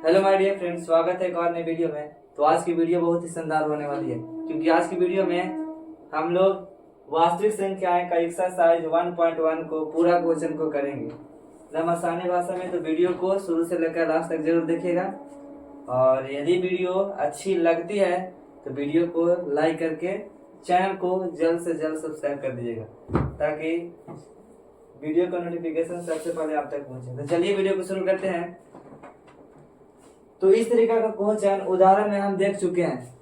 Hello my dear friends, स्वागत है एक और नई वीडियो में। तो आज की वीडियो बहुत ही शानदार होने वाली है, क्योंकि आज की वीडियो में हम लोग वास्तविक संख्याएं का एक्सरसाइज 1.1 को पूरा क्वेश्चन को करेंगे एकदम आसानी भाषा में। तो वीडियो को शुरू से लेकर लास्ट तक जरूर देखिएगा, और यदि वीडियो अच्छी लगती है तो वीडियो को लाइक करके चैनल को जल्द से जल्द सब्सक्राइब कर दीजिएगा, ताकि वीडियो का नोटिफिकेशन सबसे पहले आप तक पहुंचे। तो चलिए वीडियो को शुरू करते हैं। तो इस तरीका का क्वेश्चन उदाहरण में हम देख चुके हैं,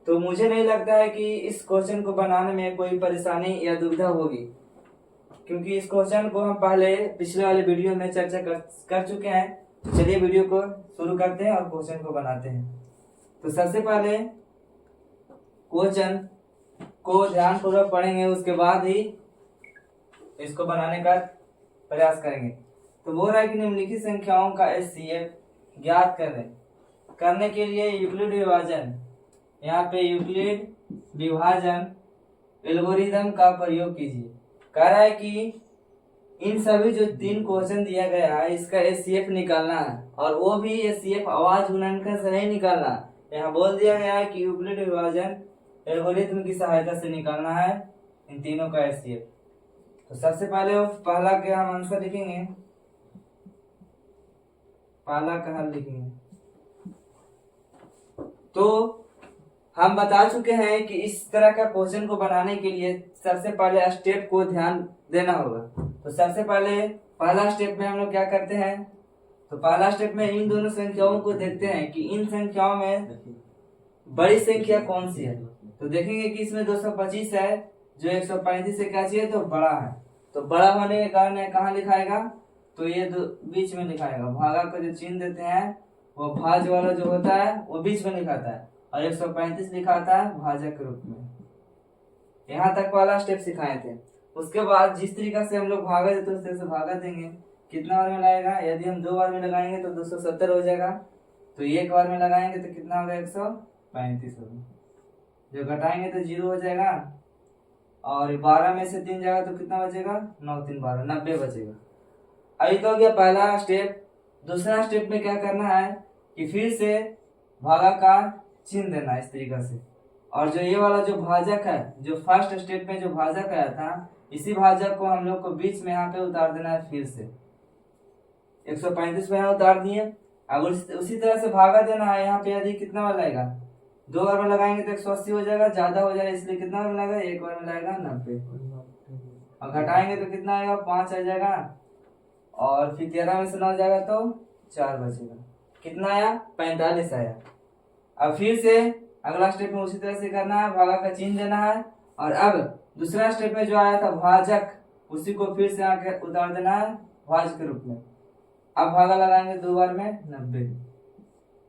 तो मुझे नहीं लगता है कि इस क्वेश्चन को बनाने में कोई परेशानी या दुविधा होगी, क्योंकि इस क्वेश्चन को हम पहले पिछले वाले वीडियो में चर्चा कर चुके हैं। तो चलिए वीडियो को शुरू करते हैं और क्वेश्चन को बनाते हैं। तो सबसे पहले क्वेश्चन को ध्यानपूर्वक पढ़ेंगे, उसके बाद ही इसको बनाने का प्रयास करेंगे। तो बोल रहा है कि निम्नलिखित संख्याओं का एचसीएफ ज्ञात करने के लिए यूक्लिड विभाजन, यहाँ पे यूक्लिड विभाजन एल्गोरिथम का प्रयोग कीजिए। कह रहा है कि इन सभी जो 3 क्वेश्चन दिया गया है इसका एचसीएफ निकालना है, और वो भी एचसीएफ आवाज गुणनखंड से नहीं निकालना। यहाँ बोल दिया गया है कि यूक्लिड विभाजन एल्गोरिथम की सहायता से निकालना है इन तीनों का एचसीएफ। तो सबसे पहले पहला के हम आंसर लिखेंगे, पहला का हल लिखेंगे। तो हम बता चुके हैं कि इस तरह का क्वेश्चन को बनाने के लिए सबसे पहले स्टेप को ध्यान देना होगा। तो सबसे पहले पहला स्टेप में हम लोग क्या करते हैं, तो पहला स्टेप में इन दोनों संख्याओं को देखते हैं कि इन संख्याओं में बड़ी संख्या कौन सी है। तो देखेंगे कि इसमें 225 है, जो 135 से क्या चाहिए, तो बड़ा है। तो बड़ा होने के कारण कहाँ लिखाएगा, तो ये बीच में लिखाएगा। भागा को जो चिन्ह देते हैं वो भाज वाला जो होता है वो बीच में लिखाता है, और 135 लिखाता है भाजक के रूप में। यहाँ तक वाला स्टेप सिखाए थे। उसके बाद जिस तरीका से हम लोग भागा देते उस तरह से भागा देंगे। कितना बार में लगाएगा, यदि हम 2 बार में लगाएंगे तो 270 हो जाएगा। तो 1 बार में लगाएंगे तो कितना होगा, 135 होगा। जो घटाएंगे तो 0 हो जाएगा, और 12 में से 3 जाएगा तो कितना बचेगा, 9 3 12 90 बचेगा। अभी तो हो गया पहला स्टेप। दूसरा स्टेप में क्या करना है कि फिर से भागा का चिन्ह देना है इस तरीका से, और जो ये वाला जो भाजक है, जो फर्स्ट स्टेप में जो भाजक आया था, इसी भाजक को हम लोग को बीच में यहाँ पे उतार देना है। फिर से 135 में यहाँ उतार दिए। अब उसी तरह से भागा देना है। यहाँ पे यदि कितना बार लगेगा, 2 बार में लगाएंगे तो 180 हो जाएगा, ज्यादा हो जाएगा, इसलिए कितना बार में लगेगा, 1 बार में लगेगा 90। और घटाएंगे तो कितना आएगा, 5 आ जाएगा, और फिर 13 में से 9 जाएगा तो 4 बचेगा। कितना आया, 45 आया। अब फिर से अगला स्टेप में उसी तरह से करना है, भागा का चिन्ह देना है, और अब दूसरा स्टेप में जो आया था भाजक, उसी को फिर से आके उतार देना है भाज के रूप में। अब भागा लगाएंगे 2 बार में 90,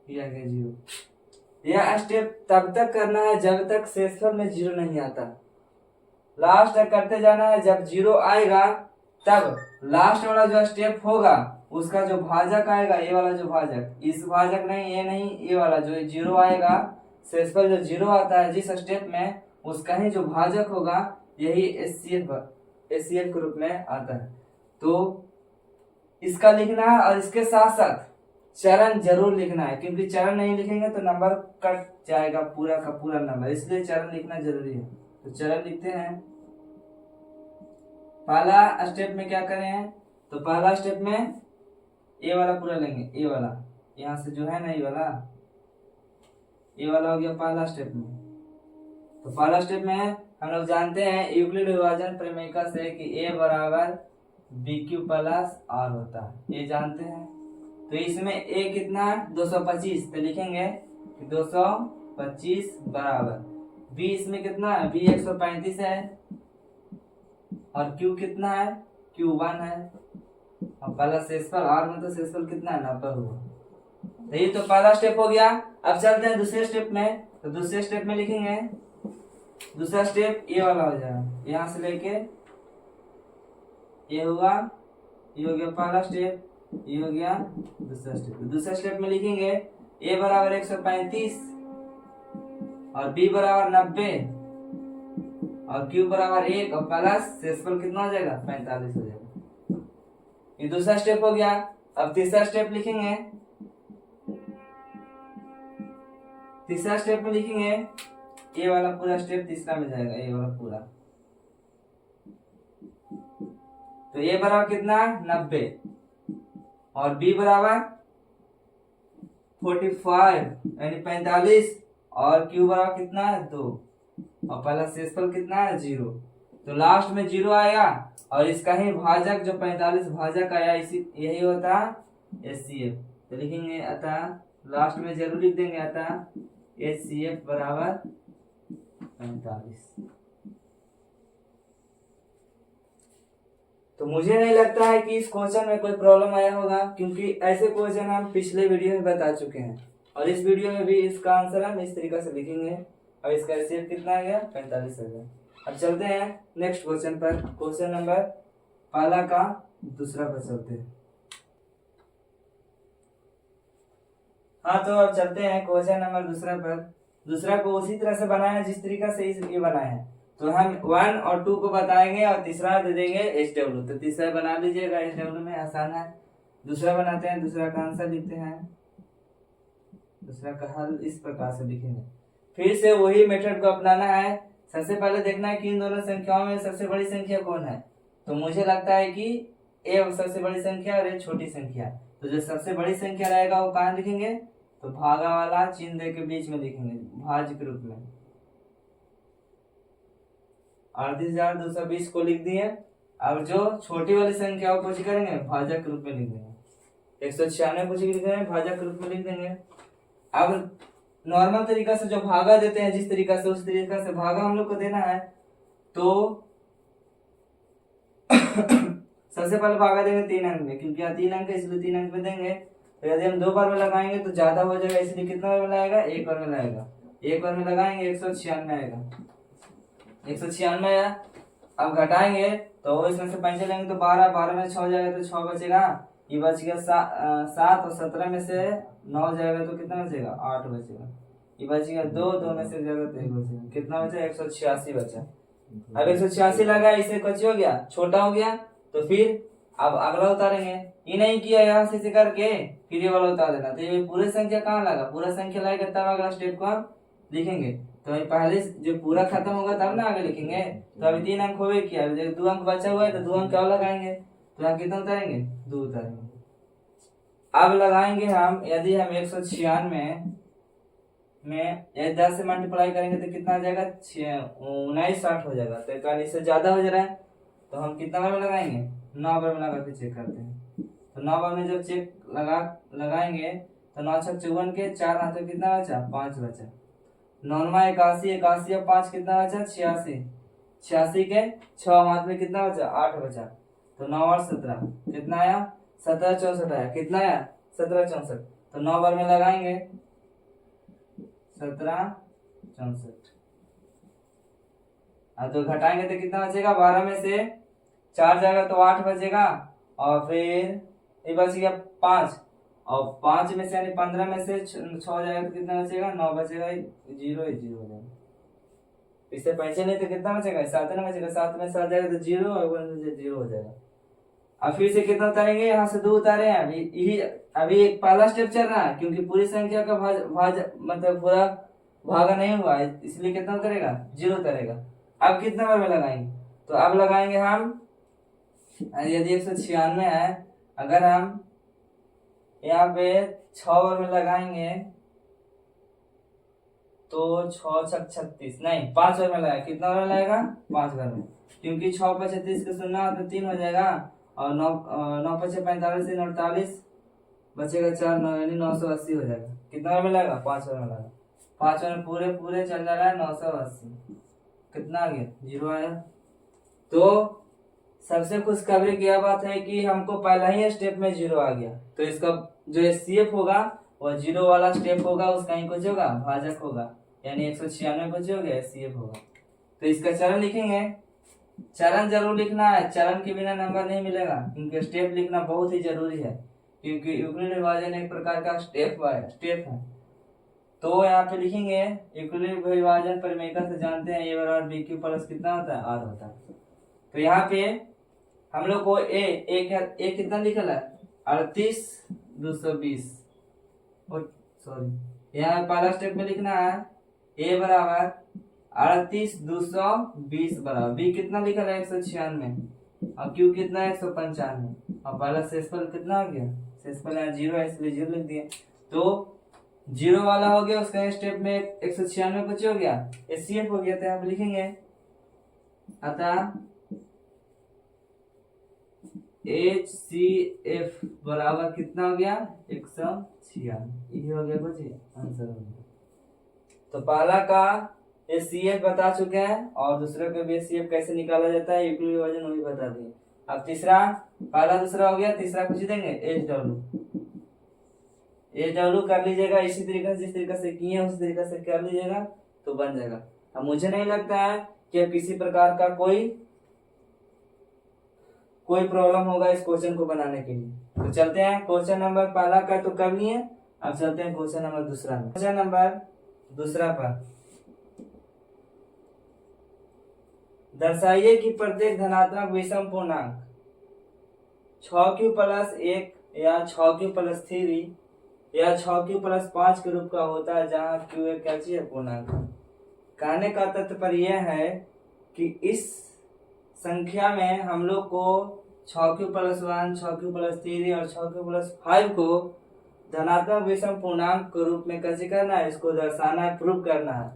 ये आ गया 0। यह स्टेप तब तक करना है जब तक शेषफल में 0 नहीं आता। लास्ट तक करते जाना है। जब 0 आएगा तब लास्ट वाला जो स्टेप होगा उसका जो भाजक आएगा, ये वाला जो भाजक, इस भाजक नहीं, ये नहीं, ये वाला जो 0 आएगा, शेषफल जो 0 आता है जिस स्टेप में, उसका ही जो भाजक होगा यही एचसीएफ के रूप में आता है। तो इसका लिखना है, और इसके साथ साथ चरण जरूर लिखना है, क्योंकि चरण नहीं लिखेंगे तो नंबर कट जाएगा, पूरा का पूरा नंबर, इसलिए चरण लिखना जरूरी है। तो चरण लिखते हैं। पहला स्टेप में क्या करें, तो पहला स्टेप में ए वाला पूरा लेंगे, ए वाला यहाँ से जो है ना, ये वाला हो गया पहला स्टेप में। तो पहला स्टेप में हम लोग जानते हैं यूक्लिड विभाजन प्रमेयिका से कि ए बराबर BQ प्लस R होता है, ये जानते हैं। तो इसमें ए कितना है, 225, तो लिखेंगे कि 225 बराबर बी, इसमें कितना है, बी 135 है, और Q कितना है, Q 1 है। अब पहला शेषफल R में तो शेषफल कितना है, 90 हुआ। तो ये तो पहला स्टेप हो गया। अब चलते हैं दूसरे स्टेप में। तो दूसरे स्टेप में लिखेंगे, दूसरा स्टेप ये वाला हो जाएगा, यहाँ से लेके ये हुआ, ये हो गया पहला स्टेप, ये हो गया दूसरा स्टेप। दूसरा स्टेप में लिखेंगे a बराबर 135 और b बराबर 90 और q बराबर 1 और प्लस शेषफल कितना हो जाएगा, 45 हो जाएगा। ये दूसरा स्टेप हो गया। अब तीसरा स्टेप लिखेंगे, तीसरा स्टेप में लिखेंगे, ए वाला पूरा स्टेप तीसरा में जाएगा, ए वाला पूरा। तो ए बराबर कितना, 90, और बी बराबर 45 यानी 45, और क्यू बराबर कितना है, 2, और पहला शेषफल कितना है, 0। तो लास्ट में 0 आएगा, और इसका ही भाजक जो 45 भाजक आया, इसी यही होता है HCF। तो लिखेंगे अतः लास्ट में जरूर लिख देंगे, अतः HCF बराबर 45। तो मुझे नहीं लगता है कि इस क्वेश्चन में कोई प्रॉब्लम आया होगा, क्योंकि ऐसे क्वेश्चन हम पिछले वीडियो में बता चुके हैं, और इस वीडियो में भी इसका आंसर हम इस तरीके से लिखेंगे। और इसका HCF कितना आ गया, 45 आ गया। अब चलते हैं नेक्स्ट क्वेश्चन पर, क्वेश्चन नंबर पहला का दूसरा पर चलते हैं। हाँ, तो अब चलते हैं क्वेश्चन नंबर दूसरा पर। दूसरा को उसी तरह से बनाया जिस तरीका से ये बनाया है। तो हम 1 और 2 को बताएंगे, और तीसरा दे देंगे HW। तो तीसरा बना लीजिएगा, HW में आसान है। दूसरा बनाते हैं, दूसरा का आंसर लिखते हैं। दूसरा का हल इस प्रकार से लिखेंगे। फिर से वही मेथड को अपनाना है। सबसे पहले देखना है कि इन दोनों संख्याओं में सबसे बड़ी संख्या कौन है। तो मुझे लगता है कि ए सबसे बड़ी संख्या और ए छोटी संख्या। तो जो सबसे बड़ी संख्या रहेगा वो कहाँ लिखेंगे, तो भागा वाला चिन्ह दे के बीच में लिखेंगे, भाज्य के रूप में। 38,220 को लिख दिए। अब जो छोटी वाली संख्या को कुछ करेंगे, भाजक के रूप में लिख देंगे। 196 कुछ लिख देंगे, भाजक के रूप में लिख देंगे। अब नॉर्मल तरीका से जो भागा देते हैं जिस तरीका से, उस तरीका से भागा हम लोग को देना है। तो सबसे पहले भागा देंगे 3 अंक में, क्योंकि यहाँ 3 अंक है इसलिए 3 अंक में देंगे। तो यदि हम 2 बार में लगाएंगे तो ज्यादा हो जाएगा, इसलिए कितना बार में लगाएगा, 1 बार में लगाएगा। 1 बार में लगाएंगे 196 आएगा, 196 आया। अब घटाएंगे तो इसमें से 5 लेंगे तो 12 में 6 जाएगा तो 6 बचेगा। ये बच गया 7, और 17 में से 9 जाएगा तो कितना बचेगा, 8 बचेगा। ये बच गया 2 में से जाएगा तो 1 बचेगा। कितना बचा, 186 बचा। अब 186 लगा, इसे कुछ हो गया, छोटा हो गया। तो फिर अब अगला उतारेंगे। ये नहीं किया यहाँ से करके फिर ये वाला उतार देना। तो ये पूरे संख्या कहाँ लगा, पूरा संख्या लाएगा तब अगला स्टेप को हम लिखेंगे। तो पहले जो पूरा खत्म होगा तब ना आगे लिखेंगे। तो अभी 3 अंक हो किया, 2 अंक बचा हुआ है तो 2 अंक क्या लगाएंगे, तो यहाँ कितना उतारेंगे, 2 उतारेंगे। अब लगाएंगे हम, यदि हम 196 में 10 से मल्टीप्लाई करेंगे तो कितना आ जाएगा, 1960 हो जाएगा। तो 41 से ज्यादा हो जा रहा है, तो हम कितना बार में लगाएंगे, 9 बार में लगा के चेक करते हैं। तो 9 बार में जब चेक लगाएंगे तो 9 छक 54 के 4 हाथों कितना बचा, 5 बचा। 9 81, 81 और 5 कितना बचा, 86। 86 के 6 हाथ में कितना बचा, 8 बचा। तो 9 और 17 कितना आया, 1764 आया। कितना आया, 1764। तो 9 बार में लगाएंगे 1764। अब तो घटाएंगे तो कितना बचेगा, 12 में से 4 जाएगा तो 8 बचेगा। और फिर ये बच गया 5, और 5 में से यानी 15 में से 6 जाएगा तो कितना बचेगा, 9 बचेगा। 0 हो जाएगा। इससे पैसे नहीं तो कितना बचेगा, 7 ना बचेगा। 7 में 7 जाएगा तो 0, और 1 में 0 हो जाएगा। अब फिर से कितना उतारेंगे, यहाँ से 2 उतारे हैं। अभी एक पहला स्टेप चल रहा है, क्योंकि पूरी संख्या का मतलब पूरा भागा नहीं हुआ है, इसलिए कितना उतरेगा, 0 उतरेगा। अब कितना बार में लगाएंगे, तो अब लगाएंगे हम, यदि 196 है, अगर हम यहाँ पे 6 बार में लगाएंगे तो 6 छक 36, नहीं 5 बार में लगाएगा। कितना बार में लगाएगा, 5 बार में, क्योंकि 6 पर 36 का 0 तो 3 हो जाएगा। और 9 पर 45 49 बचेगा 4, 9 यानी 980 हो जाएगा। कितना बार में लगेगा, 5 बार में लगेगा। 5 बार में पूरे चल जा रहा है 980। कितना आ गया, 0 आया। तो सबसे खुशखबरी की यह बात है कि हमको पहला ही स्टेप में 0 आ गया। तो इसका जो HCF होगा वो 0 वाला स्टेप होगा, उसका ही कुछ होगा, भाजक होगा, यानी 196 कुछ हो गया, HCF होगा। तो इसका चरण लिखेंगे। चरण जरूर लिखना है, चरण के बिना नंबर नहीं मिलेगा, क्योंकि स्टेप लिखना बहुत ही जरूरी है, क्योंकि यूक्लिड विभाजन एक प्रकार का स्टेप है। तो यहाँ पे लिखेंगे यूक्लिड विभाजन परिमेय से जानते हैं, ए बराबर बी क्यू प्लस कितना होता है, आर होता है। तो यहाँ पे हम लोग को ए कितना लिखा है, 38,220, सॉरी यहाँ पहला स्टेप में लिखना है a बराबर 38,220 बराबर b कितना लिखा है 196 और q कितना है 195 और पहला शेषफल कितना हो गया, शेषफल यहाँ 0 है इसलिए 0 लिख दिए। तो 0 वाला हो गया, उसका स्टेप में 196 कुछ हो गया, HCF हो गया। तो यहाँ पे लिखेंगे अतः HCF बराबर कितना हो गया 196, ये हो गया कुछ आंसर हो गया। तो पहला का HCF बता चुके हैं और दूसरे का भी HCF कैसे निकाला जाता है यूक्लिड वजन वो भी बता दिए। अब तीसरा, पहला दूसरा हो गया, तीसरा कुछ देंगे HW कर लीजिएगा इसी तरीके से, जिस तरीके से किए उसी तरीके से कर लीजिएगा तो बन जाएगा। अब मुझे नहीं लगता है कि किसी प्रकार का कोई प्रॉब्लम होगा इस क्वेश्चन को बनाने के लिए। तो चलते हैं क्वेश्चन नंबर पहला का तो कर लिए, अब चलते हैं क्वेश्चन नंबर दूसरा में। क्वेश्चन नंबर दूसरा पर दर्शाइए कि प्रत्येक धनात्मक विषम पूर्णांक 6q+1 या 6q+3 या 6q+5 के रूप का होता है, जहां q एक क्या चीज है, पूर्णांक। कहने का तात्पर्य यह है कि इस संख्या में हम लोग को 6q+1, 6q+3 और 6q+5 को धनात्मक विषम पूर्णांक के रूप में कैसे करना है, इसको दर्शाना है, प्रूव करना है।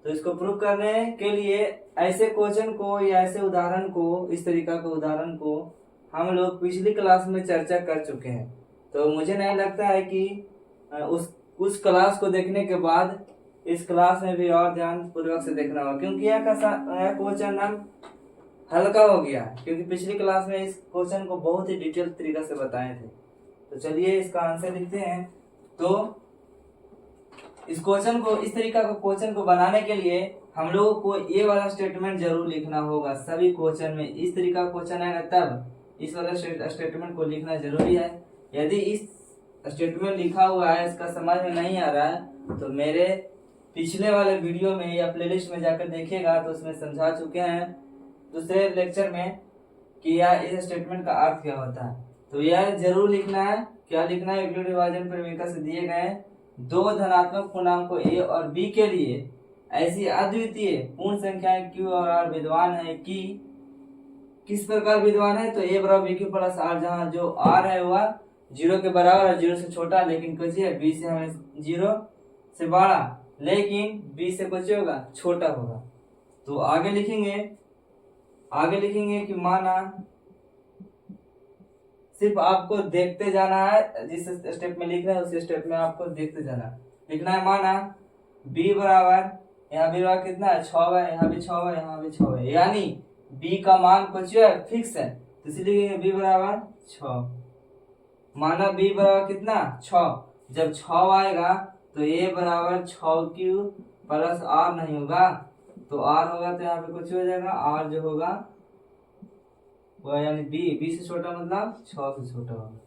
तो इसको प्रूव करने के लिए ऐसे क्वेश्चन को या ऐसे उदाहरण को, इस तरीका के उदाहरण को हम लोग पिछली क्लास में चर्चा कर चुके हैं। तो मुझे नहीं लगता है कि उस क्लास को देखने के बाद इस क्लास में भी और ध्यान पूर्वक से देखना होगा, क्योंकि यह क्वेश्चन हम हल्का हो गया, क्योंकि पिछली क्लास में इस क्वेश्चन को बहुत ही डिटेल तरीका से बताए थे। तो चलिए इसका आंसर लिखते हैं। तो इस क्वेश्चन को, इस तरीका का क्वेश्चन को बनाने के लिए हम लोगों को ये वाला स्टेटमेंट जरूर लिखना होगा। सभी क्वेश्चन में इस तरीका का क्वेश्चन आएगा तब इस वाला स्टेटमेंट को लिखना जरूरी है। यदि इस स्टेटमेंट लिखा हुआ है, इसका समझ में नहीं आ रहा है, तो मेरे पिछले वाले वीडियो में या प्लेलिस्ट में जाकर देखिएगा, तो उसमें समझा चुके हैं दूसरे लेक्चर में कि यह इस स्टेटमेंट का अर्थ क्या होता है। तो यह जरूर लिखना है। क्या लिखना है, यूक्लिड विभाजन प्रमेय से दिए गए दो धनात्मक पूर्णांकों a और b के लिए ऐसी अद्वितीय पूर्ण संख्याएं q और r विद्वान है कि किस प्रकार विद्वान है, तो a बराबर b + r, जहाँ जो r है वह 0 के बराबर और 0 से छोटा, लेकिन कुछ है b से हमें 0 से बड़ा, लेकिन b से कुछ होगा, छोटा होगा। तो आगे लिखेंगे कि माना, सिर्फ आपको देखते जाना है, जिस स्टेप में लिख रहे हैं उस स्टेप में आपको देखते जाना लिखना है। माना b बराबर, यहाँ b बराबर कितना है 6 है, यहाँ भी 6 है, यहाँ भी 6 है, यानी b का मान कुछ है फिक्स है, तो इसलिए b बराबर 6। माना b बराबर कितना 6, जब 6 आएगा तो a बराबर 6q+r नहीं होगा, तो r होगा, तो यहाँ पे कुछ हो जाएगा, r जो होगा वह यानी b से छोटा मतलब 6 से छोटा होगा।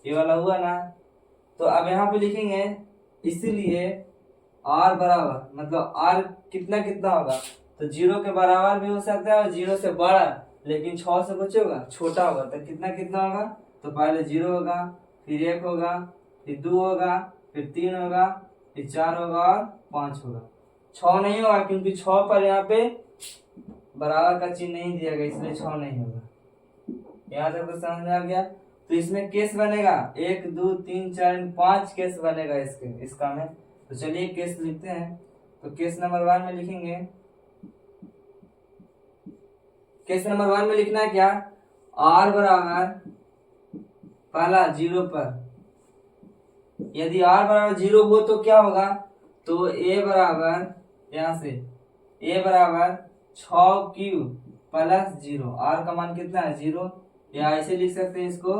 ये वाला हुआ ना। तो अब यहाँ पे लिखेंगे, इसीलिए r बराबर मतलब r कितना कितना होगा, तो 0 के बराबर भी हो सकता है और 0 से बड़ा, लेकिन 6 से कुछ होगा, छोटा होगा। तो कितना कितना होगा, तो पहले 0 होगा, फिर 1 होगा, फिर 2 होगा, फिर 3 होगा, फिर 4 होगा और 5 होगा। 6 नहीं होगा, क्योंकि 6 पर यहाँ पे बराबर का चिन्ह नहीं दिया गया, इसलिए 6 नहीं होगा। यहाँ तक तो समझ में आ गया। तो इसमें केस बनेगा 1 2 3 4 5 केस बनेगा इसका में। तो चलिए केस लिखते हैं। तो केस नंबर 1 में लिखेंगे, केस नंबर 1 में लिखना है क्या, r बराबर पहला 0 पर, यदि r बराबर 0 हो तो क्या होगा, तो a बराबर, यहाँ से a बराबर 6q+0, r का मान कितना है 0, या ऐसे लिख सकते हैं इसको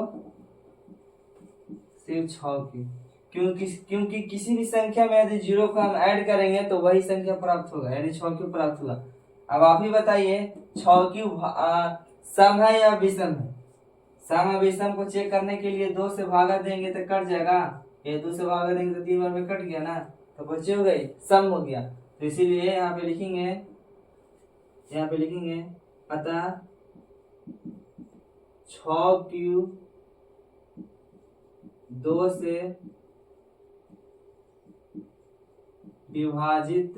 सिर्फ 6q, क्योंकि किसी भी संख्या में यदि 0 को हम ऐड करेंगे तो वही संख्या प्राप्त होगा, यानी 6q प्राप्त होगा। अब आप ही बताइए 6q सम है या विषम है। सम और विषम को चेक करने के लिए 2 से भागा देंगे तो कट जाएगा, ये 2 से भागा देंगे तो 3 बार में कट गया ना, तो बचे हो गई, सम हो गया। तो इसीलिए यहाँ पे लिखेंगे अतः 6q 2 से विभाजित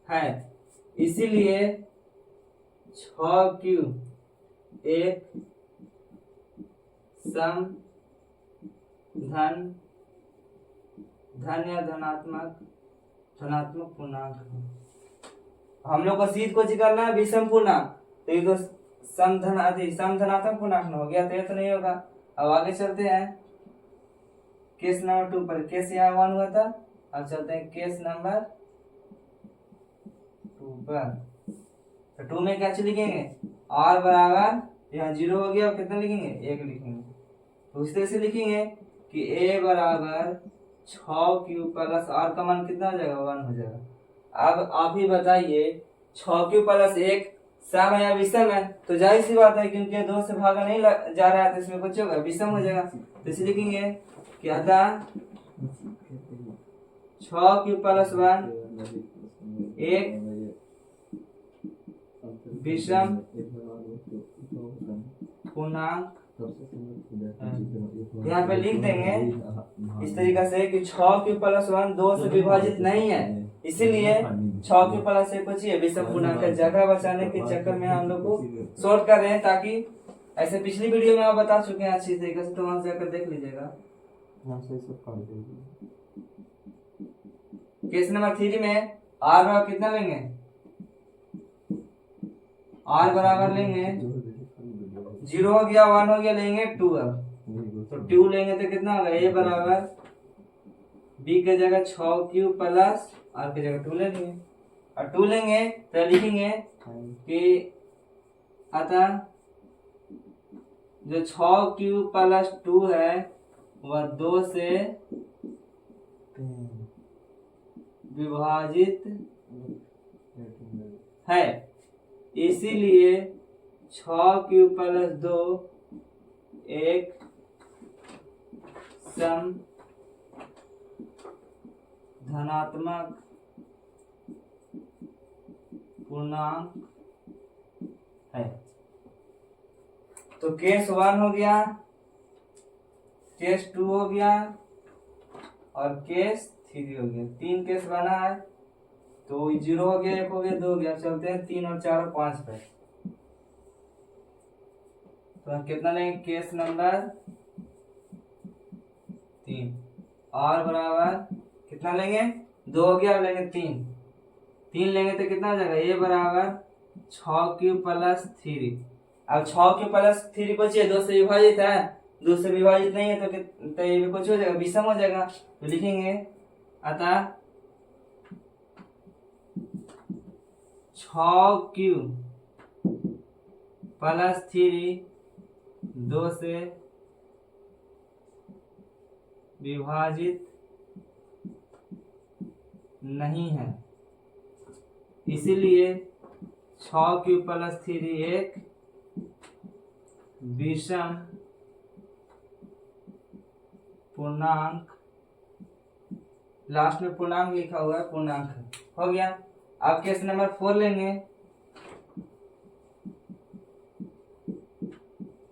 है, इसीलिए 6q एक सम धन या धनात्मक पूर्णांक है। हम लोग को सीध को निकालना है विषम पूर्णांक, तो ये तो समधनात्मक पूर्णांक हो गया, तो ये तो नहीं होगा। अब आगे चलते हैं केस नंबर 2 पर। केस यहाँ 1 हुआ था, अब चलते हैं केस नंबर 2 पर। तो 2 में क्या लिखेंगे, r बराबर यहाँ 0 हो गया, और कितना लिखेंगे 1 लिखेंगे। तो इस तरह से लिखेंगे कि a बराबर 6q प्लस r का मान कितना हो जाएगा 1 हो जाएगा। अब आप ही बताइए 6q प्लस 1 सम है या विषम है, तो जाहिर सी बात है क्योंकि 2 से भागा नहीं जा रहा है तो इसमें कुछ होगा विषम हो जाएगा। तो इसे लिखेंगे कि अतः 6q प्लस 1 एक विषम पूर्णांक। यहाँ पे लिख देंगे इस तरीका से कि 6q प्लस 1 2 से विभाजित नहीं है, इसीलिए 6q प्लस 1 को चाहिए विषम पूर्णांक का। जगह बचाने के चक्कर में हम लोग को शॉर्ट कर रहे हैं, ताकि ऐसे पिछली वीडियो में आप बता चुके हैं अच्छी तरीके से, तो वहां जाकर देख लीजिएगा। केस नंबर 3 में r बराबर कितना लेंगे, r बराबर लेंगे 0 हो गया 1 हो गया, लेंगे 2। अब तो 2 लेंगे तो कितना होगा, a बराबर b के जगह 6q प्लस r के जगह 2 ले लेंगे, और 2 लेंगे तो लिखेंगे कि अतः जो 6q प्लस 2 है वह 2 से विभाजित है, इसीलिए 6q प्लस 2 एक सम धनात्मक पूर्णांक है। तो केस 1 हो गया, केस 2 हो गया और केस 3 हो गया। 3 केस बना है, तो 0 हो गया, 1 हो गया, 2 हो गया। चलते हैं 3 और 4 और 5 पे। तो हम कितना लेंगे, केस नंबर 3 r बराबर कितना लेंगे 2 हो गया, लेंगे 3 लेंगे तो कितना हो जाएगा, a बराबर 6q प्लस 3। अब 6q प्लस 3 को चाहिए 2 से विभाजित है, 2 से विभाजित नहीं है तो ये भी कुछ हो जाएगा, विषम हो जाएगा। तो लिखेंगे अतः 6q प्लस 3 2 से विभाजित नहीं है, इसीलिए 6q प्लस 3 एक विषम पूर्णांक। लास्ट में पूर्णांक लिखा हुआ है, पूर्णांक हो गया। अब केस नंबर 4 लेंगे,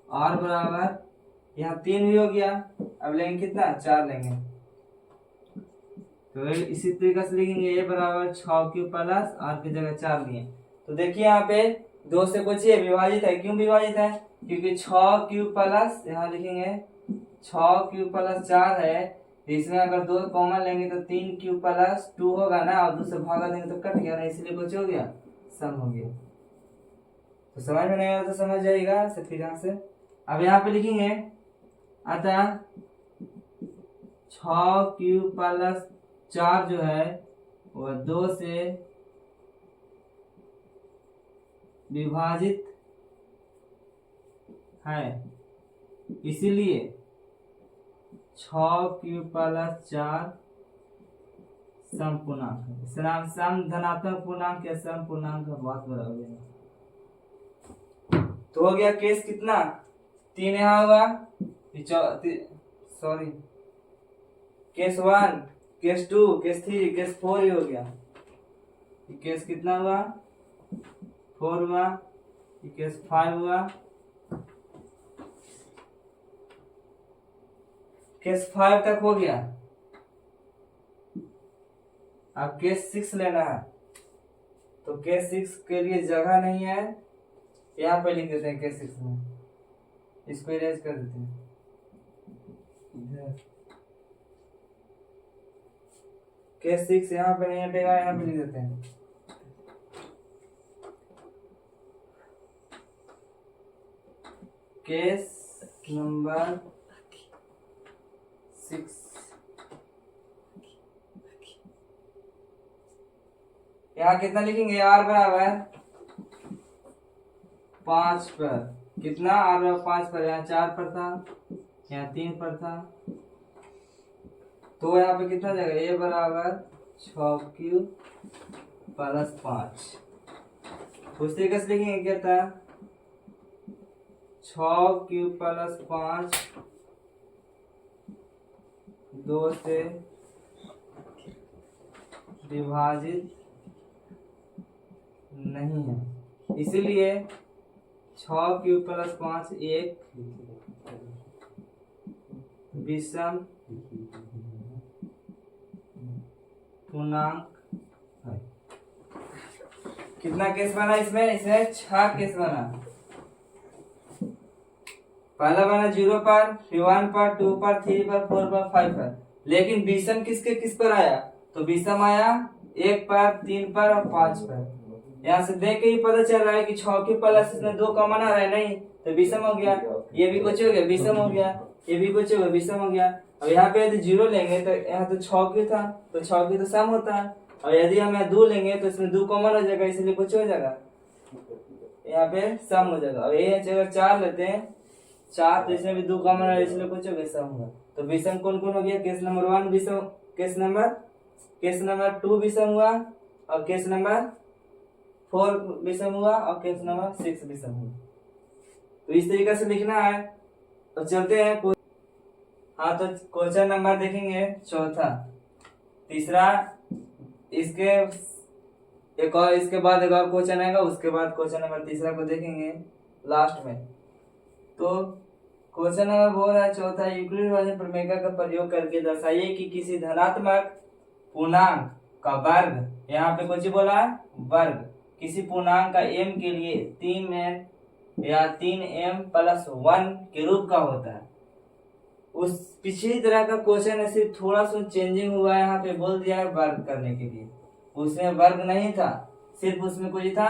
r बराबर यहाँ 3 भी हो गया, अब लेंगे कितना 4 लेंगे। तो इसी तरीके से लिखेंगे a बराबर 6q प्लस r की जगह 4 लिए। तो देखिए यहाँ पे 2 से कुछ ये विभाजित है, क्यों विभाजित है, क्योंकि 6q प्लस यहाँ लिखेंगे 6q प्लस 4 है, तो इसमें अगर 2 कॉमन लेंगे तो 3q प्लस 2 होगा ना, और 2 से भागा देंगे तो कट गया ना, इसलिए कुछ हो गया सम हो गया। तो समझ में नहीं आया तो समझ जाएगा फिर यहाँ से। अब यहाँ पे लिखेंगे अतः 6q प्लस 4 जो है वह 2 से विभाजित है, इसीलिए 6q प्लस 4 सम पूर्णांक है। सम धनात्मक पूर्णांक या सम पूर्णांक का बात बड़ा हो गया। तो हो गया केस कितना 3 यहाँ हुआ, sorry case 1, case 2, case 3, case 4 ही हो गया। केस कितना हुआ 4 हुआ, केस 5 हुआ, केस 5 तक हो गया। अब केस 6 लेना है, तो केस 6 के लिए जगह नहीं है, यहाँ पे लिख देते हैं केस 6 में, इसको इरेज कर देते हैं इधर। केस 6 यहाँ पे नहीं हटेगा, यहाँ पे लिख देते हैं। केस नंबर 6, यहाँ कितना लिखेंगे, r बराबर 5 पर, कितना r बराबर 5 पर, यहाँ 4 पर था, यहाँ 3 पर था, तो यहाँ पे कितना जाएगा, a बराबर 6 प्लस 5। उस तरीके से लिखेंगे, क्या था 6 प्लस 5 2 से विभाजित नहीं है, इसीलिए 6 प्लस 5 एक विषम पूर्णांक है। कितना केस बना इसमें, 6 केस बना। पहला बना 0 पर, फिर 1 पर, 2 पर, 3 पर, 4 पर, 5 पर, लेकिन विषम किसके किस पर आया, तो विषम आया 1 पर, 3 पर और 5 पर। यहाँ से देख के ही पता चल रहा है कि 6 प्लस इसमें 2 कॉमन आ रहा है, नहीं तो विषम हो गया, ये भी कुछ हो गया विषम हो गया, ये भी कुछ हो गया विषम हो गया। और यहाँ पे यदि 0 लेंगे तो यहाँ तो 6 था, तो 6 तो सम होता है, और यदि हम यहाँ 2 लेंगे तो इसमें 2 कॉमन हो जाएगा, इसलिए कुछ हो जाएगा, यहाँ पे सम हो जाएगा। और ये अगर 4 लेते हैं 4, तो इसमें भी 2 कॉमन है, इसलिए कुछ हो गया, सम होगा। तो विषम कौन कौन हो गया, केस नंबर 1 विषम, केस नंबर 2 विषम हुआ, और केस नंबर 4 विषम हुआ, और केस नंबर 6 विषम हुआ। तो इस तरीके से लिखना है। तो चलते हैं, हाँ तो क्वेश्चन नंबर देखेंगे चौथा, तीसरा, इसके एक और, इसके बाद एक और क्वेश्चन आएगा, उसके बाद क्वेश्चन नंबर तीसरा को देखेंगे लास्ट में। तो क्वेश्चन नंबर बोल रहा है चौथा, यूक्लिड विभाजन प्रमेय का प्रयोग करके दर्शाइए कि किसी धनात्मक पूर्णांक का वर्ग, यहाँ पे कुछ बोला है वर्ग, किसी पूर्णांक का m के लिए 3n या 3m प्लस 1 के रूप का होता है। उस पिछली तरह का क्वेश्चन है, सिर्फ थोड़ा सा चेंजिंग हुआ है, यहाँ पे बोल दिया है वर्ग करने के लिए, उसमें वर्ग नहीं था, सिर्फ उसमें कुछ था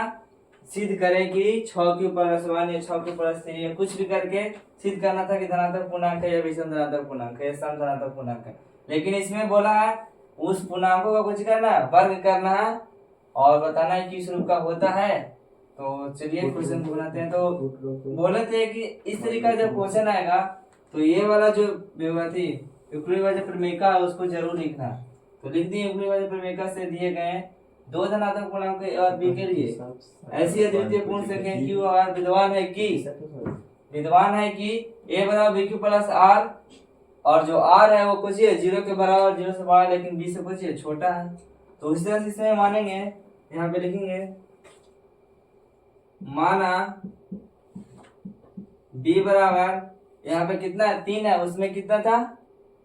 सिद्ध करे कि 6 प्लस 1 या 6 प्लस 3 या कुछ भी करके सिद्ध करना था कि धनात्मक पूर्णांक है या विषम धनात्मक पूर्णांक है या सम धनात्मक पूर्णांक है। लेकिन इसमें बोला है उस पूर्णांकों का कुछ करना है, वर्ग करना है और बताना है किस रूप का होता है। तो चलिए क्वेश्चन को बनाते हैं। तो बोले थे कि इस तरीका जब क्वेश्चन आएगा तो ये वाला जो थी यूक्लिड विभाजन प्रमेय है उसको जरूर लिखना। तो लिख दिए यूक्लिड विभाजन प्रमेय से दिए गए दो धनात्मक पूर्णांक ए और बी के लिए ऐसी अद्वितीय पूर्ण संख्या क्यू और विद्वान है कि ए बराबर बी क्यू प्लस आर, और जो आर है वो कुछ है 0 के बराबर 0 से बड़ा लेकिन बी से कुछ है छोटा है। तो इस तरह से इसमें मानेंगे, यहाँ पे लिखेंगे माना b बराबर यहाँ पे कितना है 3 है, उसमें कितना था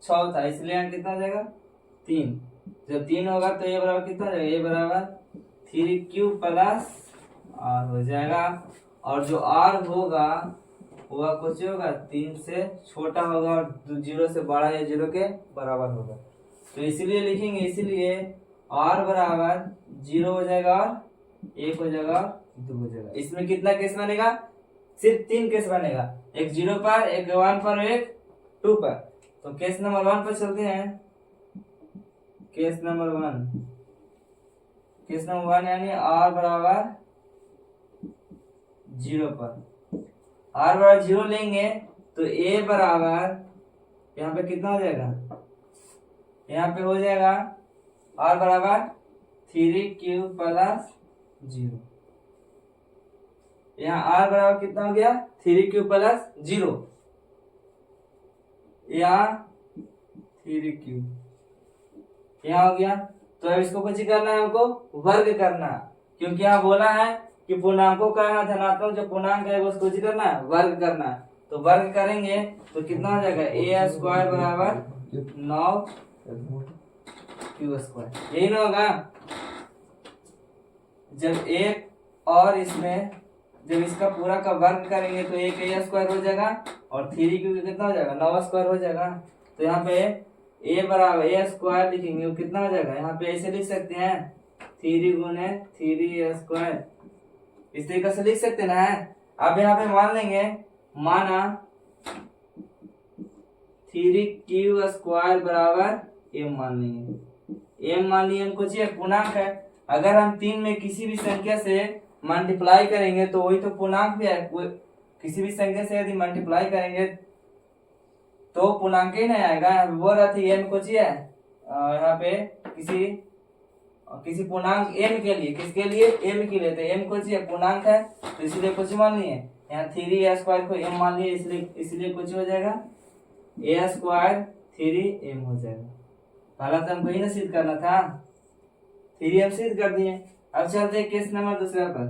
6 था, इसलिए यहाँ कितना हो जाएगा 3। जब 3 होगा तो ये बराबर कितना हो जाएगा, ये बराबर 3q प्लस आर हो जाएगा, और जो r होगा वह कुछ होगा 3 से छोटा होगा और 0 से बड़ा या 0 के बराबर होगा। तो इसीलिए लिखेंगे, इसीलिए r बराबर 0 हो जाएगा और 1 हो जाएगा और 2 हो जाएगा। इसमें कितना केस बनेगा, सिर्फ 3 केस बनेगा, एक 0 पर, एक 1 पर, एक 2 पर। तो केस नंबर 1 पर चलते हैं। केस नंबर 1 यानी r बराबर 0 पर, r बराबर 0 लेंगे तो a बराबर यहाँ पे कितना हो जाएगा, यहाँ पे हो जाएगा r बराबर 3q प्लस 0। यहाँ r बराबर कितना हो गया 3q प्लस 0, यहाँ 3q यहाँ हो गया। तो अब इसको कुछ करना है, हमको वर्ग करना है, क्योंकि यहाँ बोला है कि पूर्णांकों का यहाँ धनात्मक जो पूर्णांक है वो उसको कुछ करना है, वर्ग करना है। तो वर्ग करेंगे तो कितना हो जाएगा a² बराबर 9 क्यू स्क्वायर, यही ना होगा। जब एक और इसमें जब इसका पूरा का वर्ग करेंगे तो एक ए स्क्वायर हो जाएगा और 3 क्यू कितना हो जाएगा 9 स्क्वायर हो जाएगा। तो यहाँ पे ए बराबर ए स्क्वायर लिखेंगे, वो कितना हो जाएगा, यहाँ पे ऐसे लिख सकते हैं 3 गुने 3 स्क्वायर, इस तरीके से लिख सकते ना है। अब यहाँ पे मान लेंगे, माना 3 क्यू स्क्वायर बराबर एम मान लेंगे। एम मान लिए, कुछ ये पूर्णांक है। अगर हम 3 में किसी भी संख्या से मल्टीप्लाई करेंगे तो वही तो पूर्णांक भी है। किसी भी संख्या से यदि मल्टीप्लाई करेंगे तो पूर्णांक ही नहीं आएगा। बोल रहा थी एम कुछ है यहाँ पे किसी पूर्णांक एम के लिए, किसके लिए, एम के लिए, तो एम कुछ है पूर्णांक है, तो इसलिए कुछ मान लिए। यहाँ 3 स्क्वायर को एम मान लिए, इसलिए कुछ हो जाएगा ए स्क्वायर 3m हो जाएगा। पहला तो हमको ही ना सिद्ध करना था, 3m सिद्ध कर दिए। अब चलते हैं केस नंबर दूसरा पर।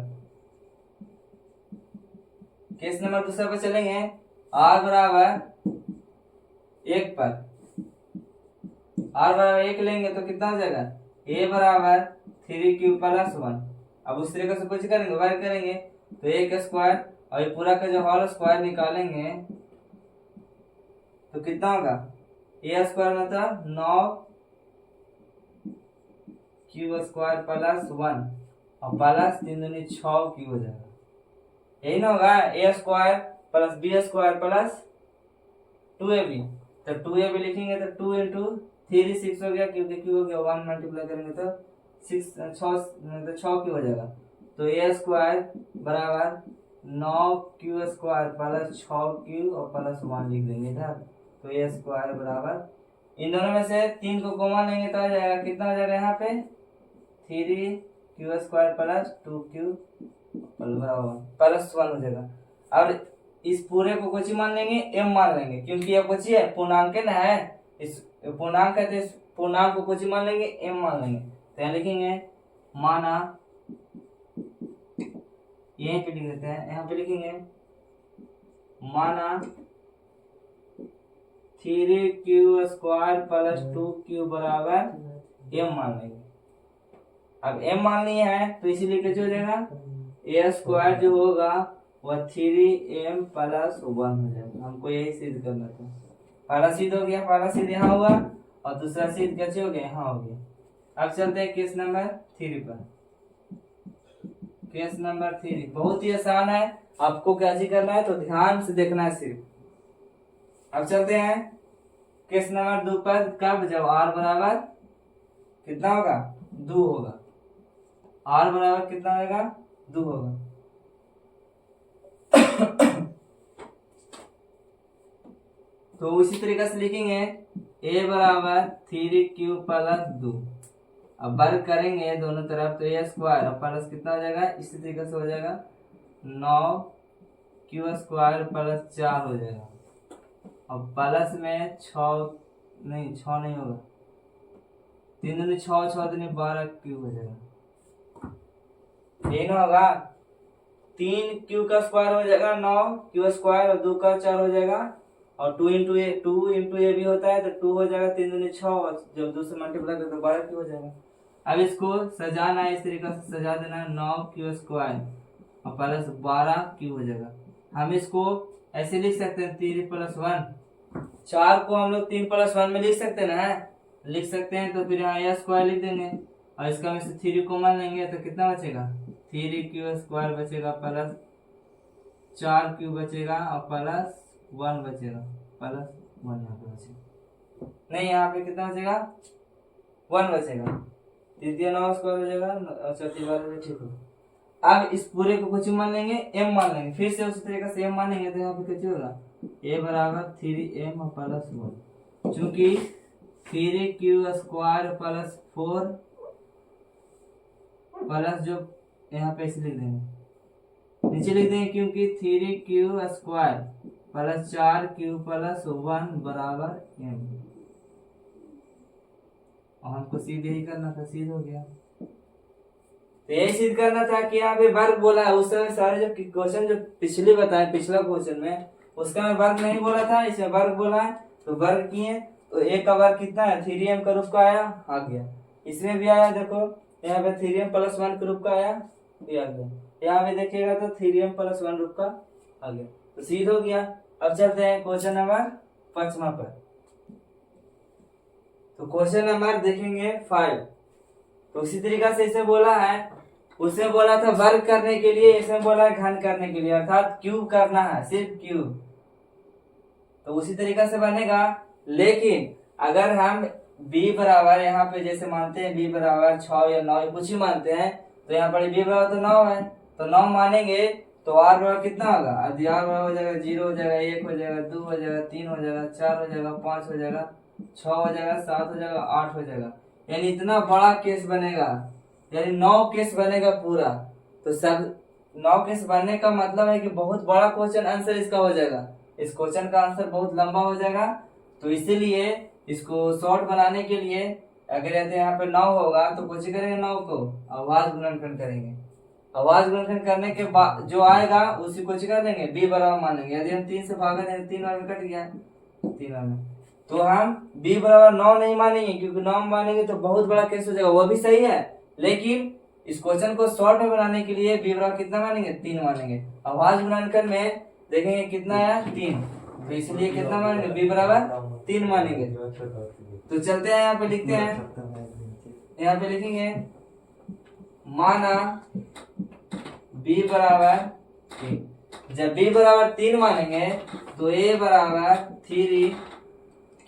केस नंबर दूसरा पर चलेंगे, r बराबर 1 पर। r बराबर 1 लेंगे तो कितना हो जाएगा, a बराबर 3 प्लस 1। अब उस तरीके से कुछ करेंगे, वर्ग करेंगे तो 1 स्क्वायर और ये पूरा का जो होल स्क्वायर निकालेंगे तो कितना होगा, ए स्क्वायर मतलब 9 स्क्वायर प्लस 1 और प्लस 3 दूनी 6 क्यू हो जाएगा। यही ना होगा, A square plus B square plus 2ab। तो 2ab लिखेंगे तो 2 इंटू 3 6 हो गया, क्योंकि क्यू हो गया 1 मल्टीप्लाई करेंगे तो 6 क्यू हो जाएगा। तो ए स्क्वायर बराबर 9 स्क्वायर प्लस 6 और प्लस 1 लिख देंगे इधर। तो ए स्क्वायर बराबर इन दोनों में से 3 को कॉमन लेंगे तो आ जाएगा, कितना हो जाएगा यहाँ पे 3 स्क्वायर प्लस 2 प्लस 1 हो जाएगा। अब इस पूरे को कुछ मान लेंगे, m मान लेंगे, क्योंकि ये कुछ है पूर्णांक ना है, इस पूर्णांक है तो इस पूर्णांक को कुछ मान लेंगे, m मान लेंगे। तो यहाँ लिखेंगे माना, यहीं पे लिख देते हैं, यहाँ पे लिखेंगे माना 3 स्क्वायर प्लस 2 बराबर m मान लेंगे। अब m मान लिया है तो इसीलिए क्या हो जाएगा, ए स्क्वायर जो होगा वह 3m प्लस 1 हो जाएगा। हमको यही सिद्ध करना था। पहला सिद्ध हो गया, पहला सिद्ध यहाँ हुआ और दूसरा सिद्ध कैसे हो गया, यहाँ हो गया। अब चलते हैं केस नंबर 3 पर। केस नंबर 3 बहुत ही आसान है, आपको कैसे करना है तो ध्यान से देखना है सिर्फ। अब चलते हैं केस नंबर 2 पर। कब, जब r बराबर कितना होगा 2 होगा, r बराबर कितना होगा 2 होगा। तो उसी तरीके से लिखेंगे a बराबर 3 प्लस 2। अब वर्ग करेंगे दोनों तरफ तो ए स्क्वायर और प्लस कितना हो जाएगा, इसी तरीके से हो जाएगा 9 स्क्वायर प्लस 4 हो जाएगा और प्लस में 6 नहीं होगा, 3 दूनी 6 6 दूनी 12 क्यू हो जाएगा। ये ना होगा, 3 का स्क्वायर हो जाएगा 9 स्क्वायर और 2 का 4 हो जाएगा और 2 इंटू ए भी होता है तो 2 हो जाएगा, 3 दूनी 6 और जब 2 से मल्टीप्लाई करते तो 12 क्यू हो जाएगा। अब इसको सजाना है, इस तरीके से सजा देना है 9 स्क्वायर और प्लस 12 क्यू हो जाएगा। हम इसको ऐसे लिख सकते हैं 3 प्लस 1, 4 को हम लोग 3 प्लस 1 में लिख सकते हैं ना, लिख सकते हैं। तो फिर यहाँ ए स्क्वायर लिख देंगे और इसका में से 3 कॉमन लेंगे तो कितना बचेगा, 3 स्क्वायर बचेगा प्लस 4 बचेगा और प्लस 1 बचेगा, प्लस 1 यहाँ पे बचेगा, नहीं यहाँ पे कितना बचेगा 1 बचेगा, तृतीय 9 स्क्वायर हो जाएगा और चौथी 12 ठीक हो। अब इस पूरे को कुछ मान लेंगे, m मान लेंगे, फिर से उसी तरीके से m मानेंगे तो यहाँ पे क्या होगा, a बराबर 3m प्लस 1, चूंकि 3 स्क्वायर प्लस 4 प्लस जो यहाँ पे ऐसे लिख देंगे, नीचे लिख देंगे क्योंकि 3 स्क्वायर प्लस 4 प्लस 1 बराबर m, और हमको सीधे ही करना था, सीध हो गया। तो यही सिद्ध करना था कि यहाँ पे वर्ग बोला है, उस समय सारे जो क्वेश्चन जो पिछले बताए, पिछला क्वेश्चन में उसका मैं वर्ग नहीं बोला था, इसमें वर्ग बोला है तो वर्ग किए ए का वर्ग कितना है, 3m का रूप का आया, आ गया। इसमें भी आया, देखो यहाँ पे 3m + 1 के रूप का आया, ये आ गया। यहाँ पे देखिएगा तो 3m + 1 रूप का आ गया, तो सीध हो गया। अब चलते हैं क्वेश्चन नंबर 5वां पर। तो क्वेश्चन नंबर देखेंगे 5। तो उसी तरीका से इसे बोला है, उसने बोला था वर्ग करने के लिए, इसमें बोला है घन करने के लिए, अर्थात क्यूब करना है, सिर्फ क्यूब। तो उसी तरीका से बनेगा। लेकिन अगर हम b बराबर यहाँ पे जैसे मानते हैं b बराबर 6 या 9 कुछ ही मानते हैं, तो यहाँ पर b बराबर तो 9 है, तो 9 मानेंगे तो r बराबर कितना होगा, यदि r बराबर हो जाएगा 0 हो जाएगा, 1 हो जाएगा, 2 हो जाएगा, 3 हो जाएगा, 4 हो जाएगा, 5 हो जाएगा, 6 हो जाएगा, 7 हो जाएगा, 8 हो जाएगा। यानी इतना बड़ा केस बनेगा, यानी 9 केस बनेगा पूरा। तो सब 9 केस बनने का मतलब है कि बहुत बड़ा क्वेश्चन आंसर इसका हो जाएगा, इस क्वेश्चन का आंसर बहुत लंबा हो जाएगा। तो इसीलिए इसको शॉर्ट बनाने के लिए अगर यदि यहाँ पे 9 होगा तो कुछ करेंगे, 9 को आवाज गुणनखंड करेंगे। आवाज गुणनखंड करने के बाद जो आएगा उसी को कर लेंगे, b बराबर मानेंगे। यदि हम 3 से भागा देंगे 3 बार में कट गया, 3 बार में, तो हम b बराबर 9 नहीं मानेंगे, क्योंकि 9 मानेंगे तो बहुत बड़ा केस हो जाएगा। वो भी सही है, लेकिन इस क्वेश्चन को शॉर्ट में बनाने के लिए b बराबर कितना मानेंगे, 3 मानेंगे। आवाज गुणनखंड में देखेंगे कितना आया, 3, तो इसलिए कितना मानेंगे, b बराबर 3 मानेंगे। तो चलते हैं, यहाँ पे लिखते हैं, यहाँ पे लिखेंगे माना b बराबर 3। जब b बराबर 3 मानेंगे तो a बराबर 3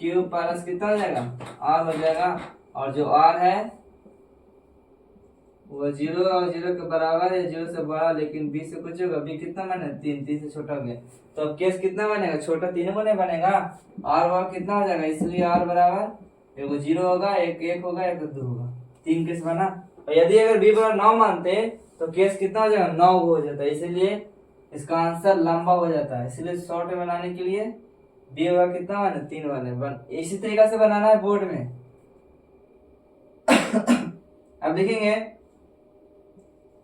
क्यूब प्लस कितना हो जाएगा, r हो जाएगा। और जो r है वो 0 और 0 के बराबर है, 0 से बड़ा, लेकिन b से कुछ होगा, b कितना बने, 3, 3 से छोटा हो गया। तो अब केस कितना बनेगा, छोटा 3 को नहीं बनेगा, r बराबर कितना हो जाएगा, इसलिए r बराबर एगो 0 होगा, एक 1 होगा, एक 2 होगा, 3 केस बना। और यदि अगर b बराबर 9 मानते तो केस कितना हो जाएगा, 9 हो जाता है, इसलिए इसका आंसर लंबा हो जाता है। इसलिए शॉर्ट में बनाने के लिए b बराबर कितना बने, 3 बने। इसी तरीका से बनाना है बोर्ड में। अब लिखेंगे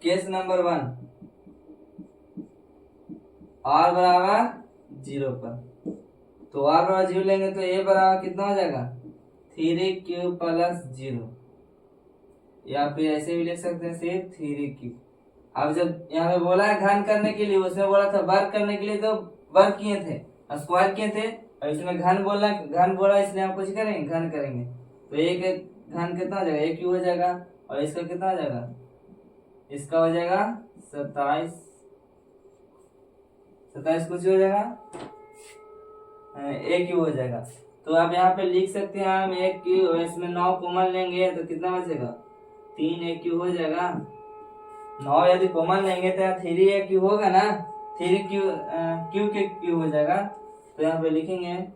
केस नंबर 1, r बराबर 0 पर, तो r बराबर 0 लेंगे तो a बराबर कितना हो जाएगा, 3 क्यूब प्लस 0, या फिर ऐसे भी लिख सकते हैं सिर्फ 3 क्यूब। अब जब यहाँ पे बोला है घन करने के लिए, उसने बोला था वर्ग करने के लिए, तो वर्ग किए थे, स्क्वायर किए थे, और इसमें घन बोला, घन बोला, इसलिए हम कुछ करेंगे, घन करेंगे। तो एक घन कितना हो जाएगा, एक क्यूब हो जाएगा, और इसका कितना हो जाएगा, इसका हो जाएगा 27 कुछ हो जाएगा, एक क्यूब हो जाएगा। तो आप यहाँ पे लिख सकते हैं हम एक क्यूब, इसमें 9 कॉमन लेंगे तो कितना बचेगा, 3 एक क्यूब हो जाएगा। 9 यदि कॉमन लेंगे तो 3 एक क्यूब होगा ना, 3 क्यूब के क्यूब हो जाएगा। तो यहाँ पे लिखेंगे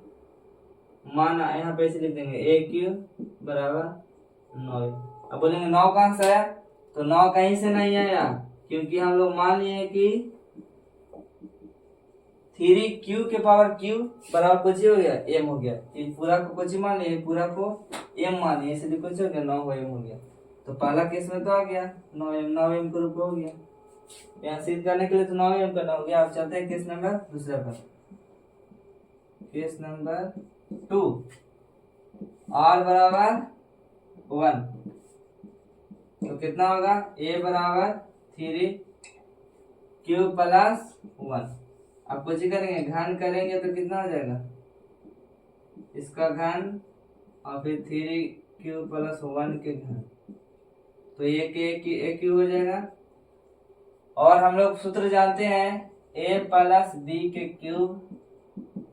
माना, यहाँ पे ऐसे लिख देंगे a क्यूब बराबर 9। अब बोलेंगे 9 कहाँ से आया, तो 9 कहीं से नहीं आया, क्योंकि हम लोग मान लिए कि 3 क्यू के पावर क्यू बराबर कुछ हो गया, m हो गया। ये पूरा को कुछ मान लिए, पूरा को m मान लिए, इसलिए कुछ हो गया, 9 m हो गया। तो पहला केस में तो आ गया 9m का रूप हो गया। यहाँ सिद्ध करने के लिए तो 9m करना हो गया। अब चलते हैं केस नंबर दूसरा पर। केस नंबर 2, r बराबर 1, तो कितना होगा, a बराबर 3 क्यूब प्लस 1। अब कुछ ही करेंगे, घन करेंगे तो कितना हो जाएगा, इसका घन और फिर 3 क्यूब प्लस 1 के घन, तो एक क्यूब हो जाएगा। और हम लोग सूत्र जानते हैं, a प्लस b के क्यूब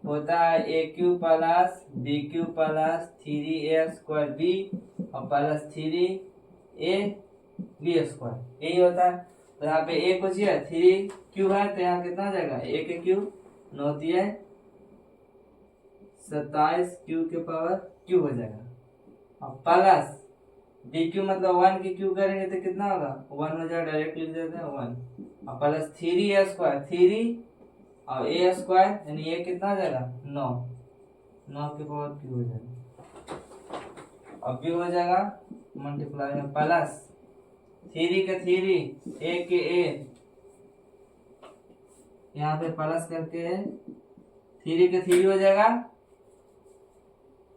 होता है a cube plus b cube plus 3a square b और प्लस 3a b स्क्वायर, यही होता है। तो यहाँ पे a कुछ है, 3 क्यूब है, तो यहाँ कितना हो जाएगा, a के क्यूब 9 है 27 क्यूब के पावर क्यूब हो जाएगा। और प्लस b क्यूब मतलब 1 के क्यूब करेंगे तो कितना होगा, 1 हो जाएगा, डायरेक्ट लिख देते हैं 1। और प्लस 3a स्क्वायर, 3 और a स्क्वायर, यानी ये कितना हो जाएगा, 9 के पावर क्यूब हो जाएगा। अब भी हो जाएगा मल्टीप्लाई में प्लस 3 के 3 a के a, यहाँ पे प्लस करके 3 के 3 हो जाएगा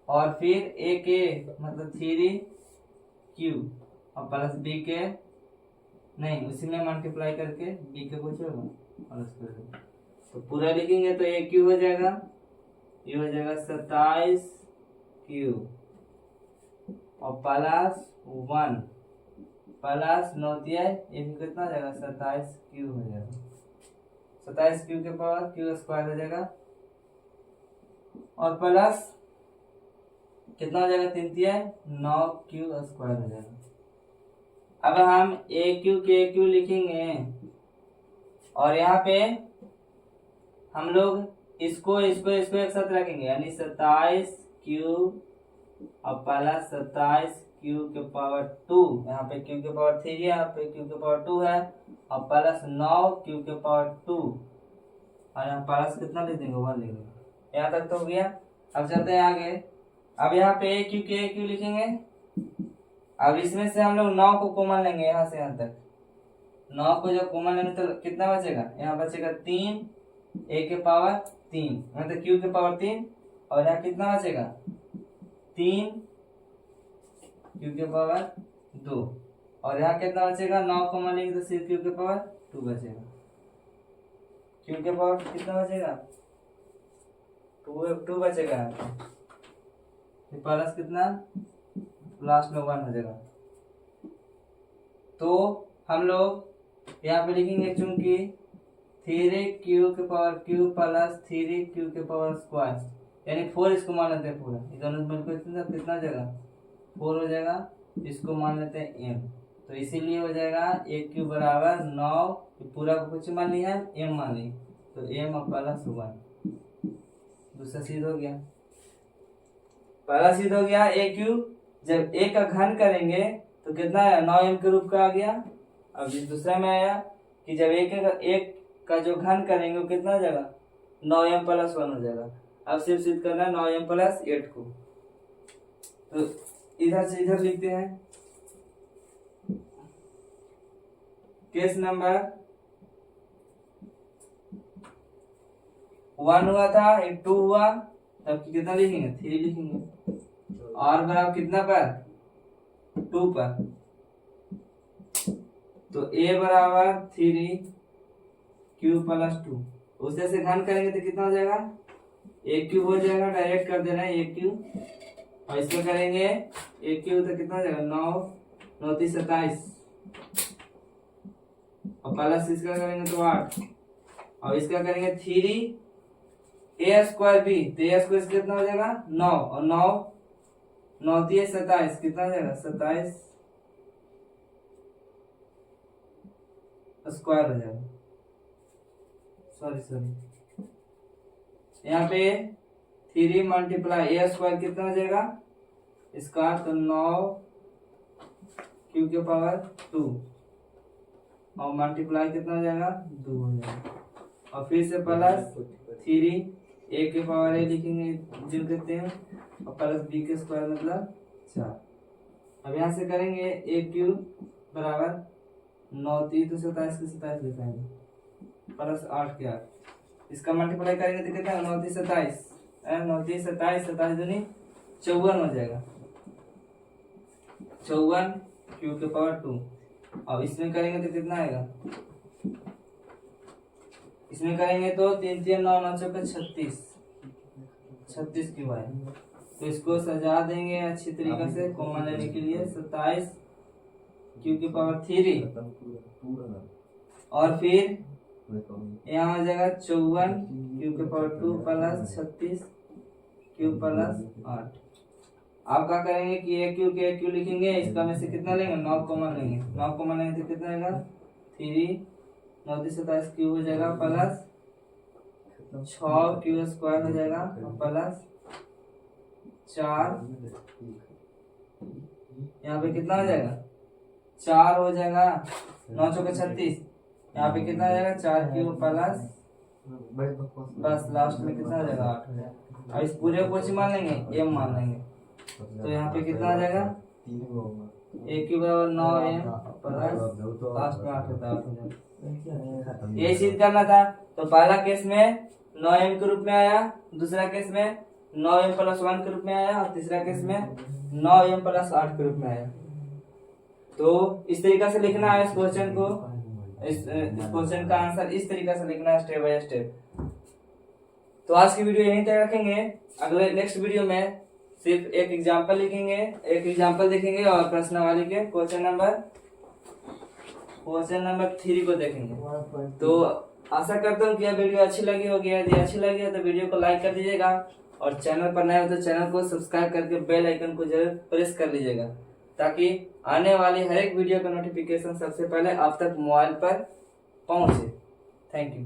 और फिर ए के मतलब 3q और प्लस बी के नहीं उसी में मल्टीप्लाई करके बी के कुछ होगा प्लस कर दो। तो पूरा लिखेंगे तो ए क्यू हो जाएगा, ये हो जाएगा 27q और प्लस 1 प्लस 9 दिया है, ये भी कितना हो जाएगा 27q हो जाएगा, 27q के पावर q स्क्वायर हो जाएगा और प्लस कितना हो जाएगा 3 दिया है 9q स्क्वायर हो जाएगा। अब हम ए क्यू के क्यू लिखेंगे और यहाँ पे हम लोग इसको इसको इसको एक साथ रखेंगे यानी 27q और प्लस 27q के पावर 2, यहाँ पे q के पावर 3 है, यहाँ पे q के पावर 2 है और प्लस 9q के पावर 2 और यहाँ प्लस कितना लिख देंगे 1 लिख देंगे। यहाँ तक तो हो गया। अब चलते हैं आगे। अब यहाँ पे ए क्यू लिखेंगे। अब इसमें से हम लोग 9 को कॉमन लेंगे, यहाँ से यहाँ तक 9 को जब कॉमन लेंगे तो कितना बचेगा, यहाँ बचेगा 3 ए के पावर 3 मतलब क्यू के पावर 3 और यहाँ कितना बचेगा 3 क्यू के पावर 2 और यहाँ कितना बचेगा 9 कॉमन लेंगे तो सिर्फ क्यू के पावर 2 बचेगा। क्यू के पावर कितना बचेगा 2 बचेगा यहाँ पे प्लस कितना लास्ट में 1 हो जाएगा। तो हम लोग यहाँ पे लिखेंगे चूंकि 3q के पावर q प्लस 3q के पावर स्क्वायर यानी 4 इसको मान लेते हैं पूरा, ये दोनों मिलकर कितना जगह 4 हो जाएगा, इसको मान लेते हैं m, तो इसीलिए हो जाएगा a क्यू बराबर 9 पूरा को कुछ मान लिया है m मान ली तो m और प्लस 1 दूसरा सिद्ध हो गया। पहला सिद्ध हो गया ए क्यू जब ए का घन करेंगे तो कितना आया 9m के रूप का आ गया। अब इस दूसरा में आया कि जब एक का जो घन करेंगे वो कितना हो जाएगा 9m प्लस 1 हो जाएगा। अब सिर्फ सिद्ध करना है 9m प्लस 8 को, तो इधर से इधर लिखते हैं। केस नंबर 1 हुआ था, एक 2 हुआ, तब कितना लिखेंगे 3 लिखेंगे और बराबर कितना पर 2 पर, तो a बराबर 3q प्लस 2 उसे से घन करेंगे तो कितना हो जाएगा a क्यूब हो जाएगा, डायरेक्ट कर देना है a क्यूब और इसमें करेंगे a क्यूब तो कितना हो जाएगा 9 9 3 27 और प्लस इसका करेंगे तो 8 और इसका करेंगे 3 a स्क्वायर b तो a स्क्वायर कितना हो जाएगा 9 और 9 9 3 27 कितना हो जाएगा 27 स्क्वायर हो जाएगा। सॉरी यहाँ पे 3 मल्टीप्लाई a स्क्वायर कितना हो जाएगा इसका तो 9 q के पावर 2 और मल्टीप्लाई कितना हो जाएगा 2 हो जाएगा और फिर से प्लस 3 a के पावर a लिखेंगे जो कहते हैं और प्लस b के स्क्वायर मतलब 4। अब यहाँ से करेंगे a क्यूब बराबर 9 3 तो 27 के 27 लिखाएंगे प्लस 8 के 8 इसका मल्टीप्लाई करेंगे तो कितना 9 3 27 9 3 27 27 दूनी 54 हो जाएगा 54 क्यू के पावर 2 और इसमें करेंगे तो कितना आएगा इसमें करेंगे तो 3 3 9 9 चौके 36 क्यू आए तो इसको सजा देंगे अच्छी तरीके से कॉमन लेने के लिए 27 क्यू की पावर 3 और फिर यहाँ आ जाएगा 54 क्यू के पावर 2 प्लस 36 क्यू प्लस 8। आप क्या करेंगे कि ए क्यू के क्यू लिखेंगे, इसका में से कितना लेंगे 9 कॉमन लेंगे, 9 कॉमन लेंगे तो कितना आएगा 3 9 3 27 क्यू हो जाएगा प्लस 6 क्यू स्क्वायर हो जाएगा प्लस 4 यहाँ पे कितना हो जाएगा 4 हो जाएगा 9 चौके 36 यहाँ पे कितना हो जाएगा 4 क्यू प्लस बस लास्ट में कितना हो जाएगा 8 हो जाएगा। अब इस पूरे को कुछ मान लेंगे m मान लेंगे तो यहाँ पे कितना आ जाएगा a क्यू बराबर 9m प्लस लास्ट में 8 होता है। ये सिद्ध करना था तो पहला केस में 9m के रूप में आया, दूसरा केस में 9m+1 के रूप में आया और तीसरा केस में 9m+8 के रूप में आया। तो इस तरीका से लिखना है इस क्वेश्चन को, इस क्वेश्चन का आंसर इस तरीका से लिखना है स्टेप बाय स्टेप। तो आज की वीडियो यहीं तक रखेंगे। अगले नेक्स्ट वीडियो में सिर्फ एक एग्जांपल लिखेंगे, एक एग्जांपल देखेंगे और प्रश्नावली के क्वेश्चन नंबर 3 को देखेंगे। तो आशा करता हूँ कि यह वीडियो अच्छी लगी होगी। यदि अच्छी लगी है तो वीडियो को लाइक कर दीजिएगा और चैनल पर नए हो तो चैनल को सब्सक्राइब करके बेल आइकन को जरूर प्रेस कर लीजिएगा, ताकि आने वाली हर एक वीडियो का नोटिफिकेशन सबसे पहले आप तक मोबाइल पर पहुंचे। Thank you.